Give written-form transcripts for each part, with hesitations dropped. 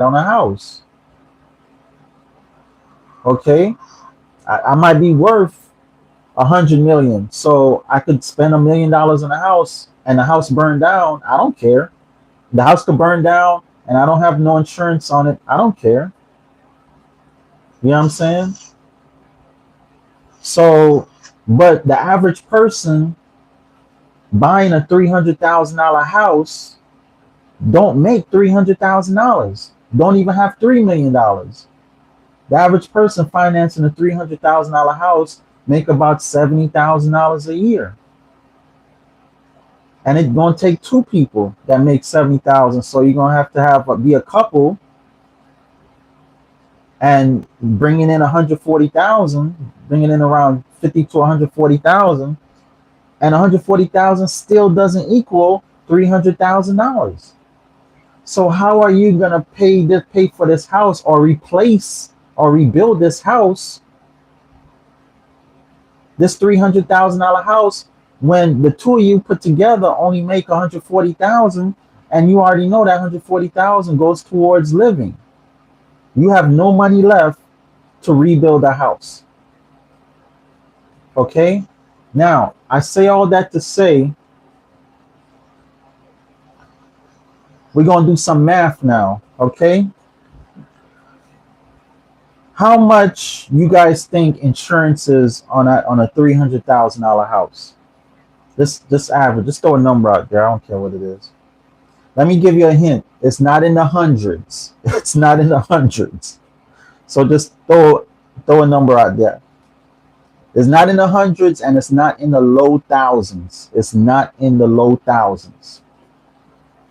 on a house. Okay, I might be worth 100 million, so I could spend $1 million on a house, and the house burned down. I don't care. The house could burn down, and I don't have no insurance on it. I don't care. You know what I'm saying? So, but the average person buying a $300,000 house don't make $300,000. Don't even have $3 million. The average person financing a $300,000 house make about $70,000 a year, and it's gonna take two people that make 70,000. So you're gonna have to be a couple and bringing in 140,000, bringing in around 50 to 140,000, and 140,000 still doesn't equal $300,000. So how are you gonna pay for this house, or replace or rebuild this house, this $300,000 house, when the two of you put together only make 140,000, and you already know that 140,000 goes towards living? You have no money left to rebuild a house. Okay? Now, I say all that to say we're going to do some math now. Okay? How much you guys think insurance is on a $300,000 house? This average. Just throw a number out there. I don't care what it is. Let me give you a hint. It's not in the hundreds. It's not in the hundreds. So just throw a number out there. It's not in the hundreds, and it's not in the low thousands. It's not in the low thousands.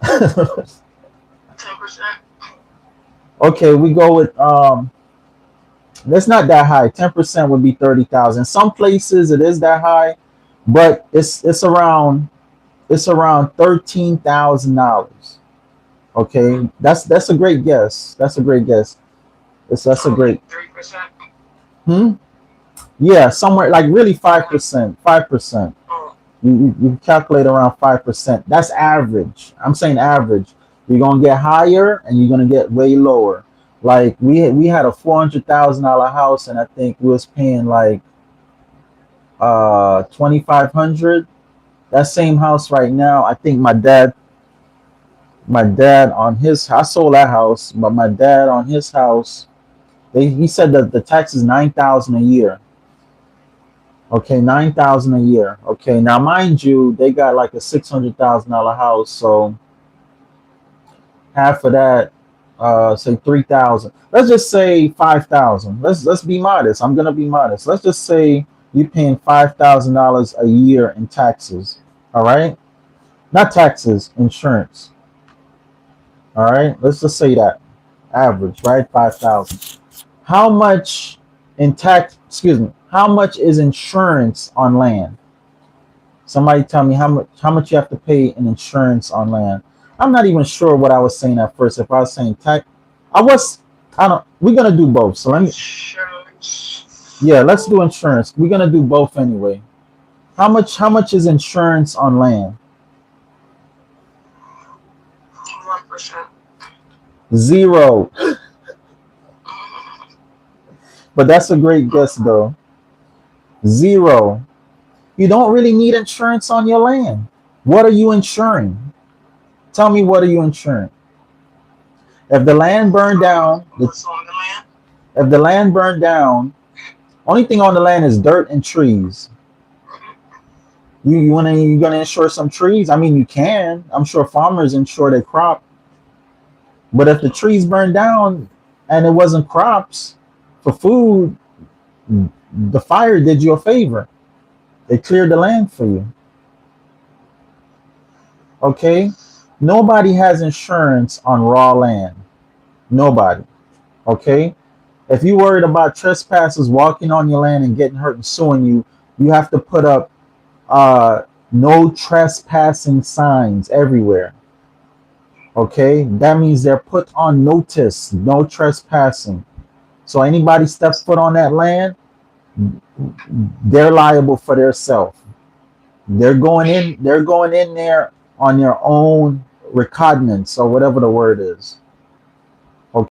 10%. Okay, we go with that's not that high. 10% would be 30,000. Some places it is that high, but it's around $13,000. Okay, that's a great guess. That's a great guess. That's a great. 3%. Hmm. Yeah, somewhere like really 5%. 5%. Oh, You calculate around 5%. That's average. I'm saying average. You're gonna get higher, and you're gonna get way lower. Like we had a $400,000 house, and I think we was paying like 2,500. That same house right now, I think my dad on his, I sold that house, but my dad on his house, he said that the tax is 9,000 a year. Okay, 9,000 a year. Okay, now mind you, they got like a $600,000 house, so half of that, say 3,000. Let's just say 5,000. Let's be modest. I'm gonna be modest. Let's just say you're paying $5,000 a year in taxes. All right, not taxes, insurance. All right, let's just say that average, right? 5,000. How much in tax? Excuse me. How much is insurance on land? Somebody tell me how much you have to pay in insurance on land. I'm not even sure what I was saying at first. If I was saying tax, I was. I don't. We're gonna do both. So let me. insurance. Yeah, let's do insurance. We're gonna do both anyway. How much is insurance on land? 1%. Zero. But that's a great guess though. Zero. You don't really need insurance on your land. What are you insuring? Tell me, what are you insuring? If the land burned down, What's on the land? if the land burned down, only thing on the land is dirt and trees. You gonna insure some trees? I mean, you can. I'm sure farmers insure their crop. But if the trees burned down and it wasn't crops for food, the fire did you a favor. It cleared the land for you. Okay? Nobody has insurance on raw land. Nobody. Okay? If you worried about trespassers walking on your land and getting hurt and suing you, you have to put up uh, no trespassing signs everywhere. Okay? That means they're put on notice, no trespassing. So anybody steps foot on that land, they're liable for their self. They're going in there on their own recognizance, or whatever the word is.